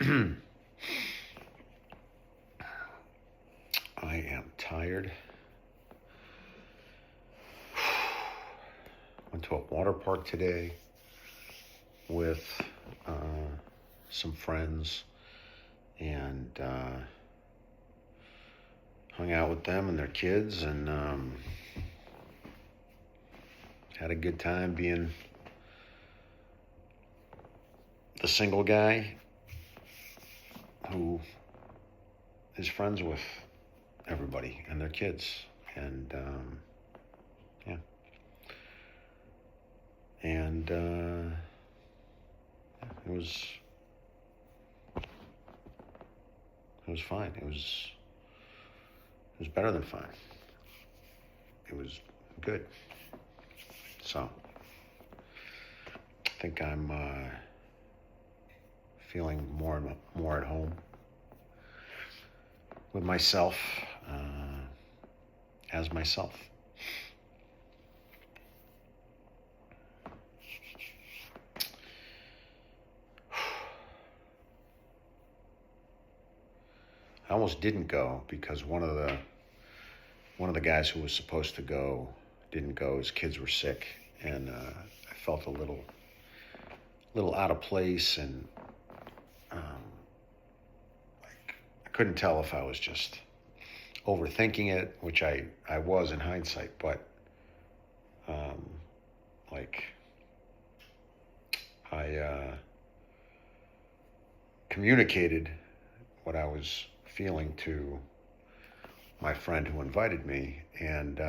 I am tired. Went to a water park today with uh, some friends and hung out with them and their kids and had a good time being the single guy who is friends with everybody and their kids. And yeah. And it was fine. It was better than fine. It was good. So I think I'm feeling more at home with myself as myself. I almost didn't go because one of the guys who was supposed to go didn't go. His kids were sick, and I felt a little out of place, and like I couldn't tell if I was just overthinking it, which I was in hindsight, but like I communicated what I was feeling to my friend who invited me, and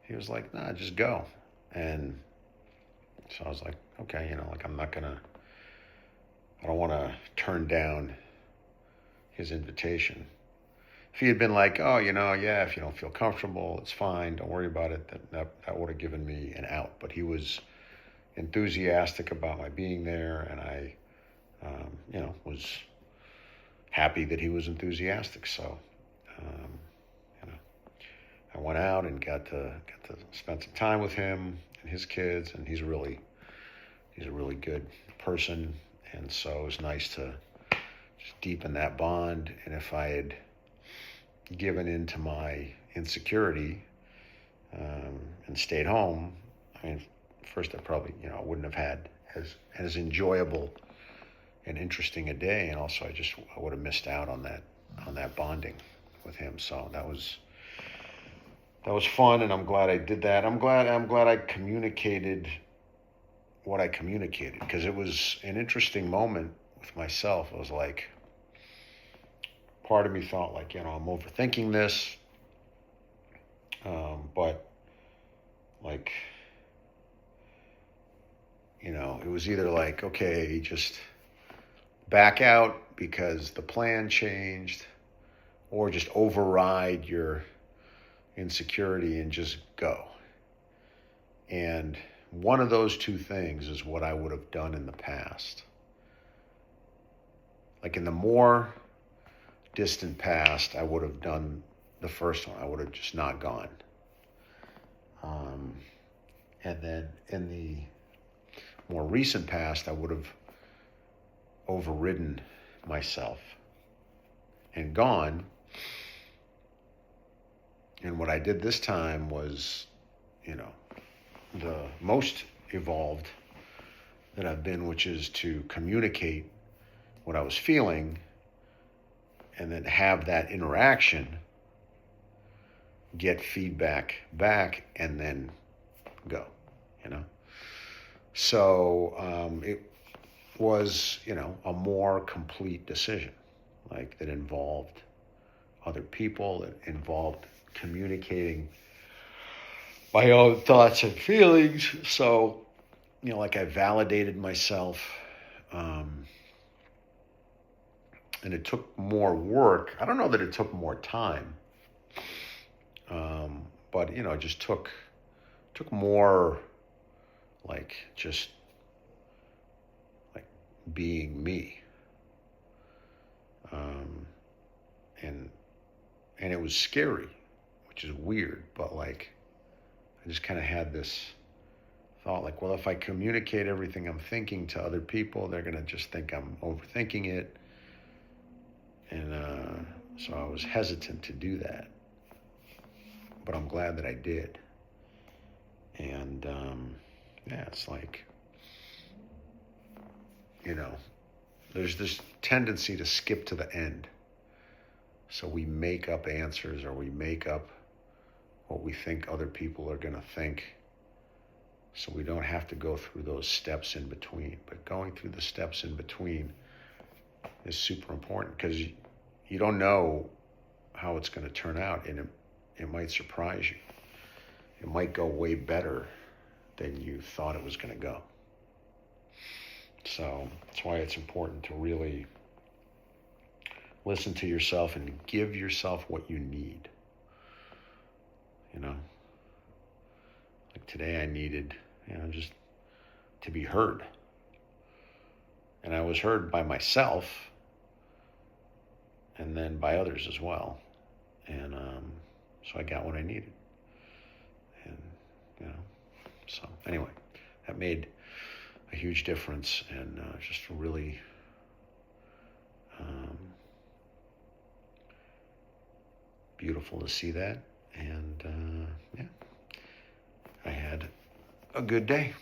he was like, "Nah, just go." And so I was like, "Okay, like I don't want to turn down his invitation." If he had been like, "Oh, yeah, if you don't feel comfortable, it's fine. Don't worry about it," that would have given me an out. But he was enthusiastic about my being there, and I, was happy that he was enthusiastic. So, um, you know, I went out and got to spend some time with him and his kids, and he's a really good person, and so it was nice to just deepen that bond. And if I had given in to my insecurity and stayed home, I mean, first I probably I wouldn't have had as enjoyable and interesting a day, and also I would have missed out on that bonding with him. So that was fun, and I'm glad I did that. I'm glad I communicated what I communicated, because it was an interesting moment with myself. It was like, part of me thought like, I'm overthinking this, but like, it was either like, okay, just back out because the plan changed, or just override your insecurity and just go. And one of those two things is what I would have done in the past. Like in the more distant past, I would have done the first one. I would have just not gone. And then in the more recent past, I would have overridden myself and gone. And what I did this time was, the most evolved that I've been, which is to communicate what I was feeling and then have that interaction, get feedback back, and then go, So it was, a more complete decision, like that involved other people, that involved communicating my own thoughts and feelings. So, like I validated myself, and it took more work. I don't know that it took more time, but it just took more, like just like being me, and it was scary, which is weird, but like I just kind of had this thought like, well, if I communicate everything I'm thinking to other people, they're going to just think I'm overthinking it. And so I was hesitant to do that. But I'm glad that I did. And yeah, it's like, you know, there's this tendency to skip to the end. So we make up answers, or we make up what we think other people are going to think. So we don't have to go through those steps in between. But going through the steps in between is super important, because you don't know how it's going to turn out, and it might surprise you. It might go way better than you thought it was going to go. So that's why it's important to really listen to yourself and give yourself what you need. You know, like today I needed, just to be heard. And I was heard by myself, and then by others as well. And so I got what I needed. And, so anyway, that made a huge difference, and just really beautiful to see that. And yeah, I had a good day.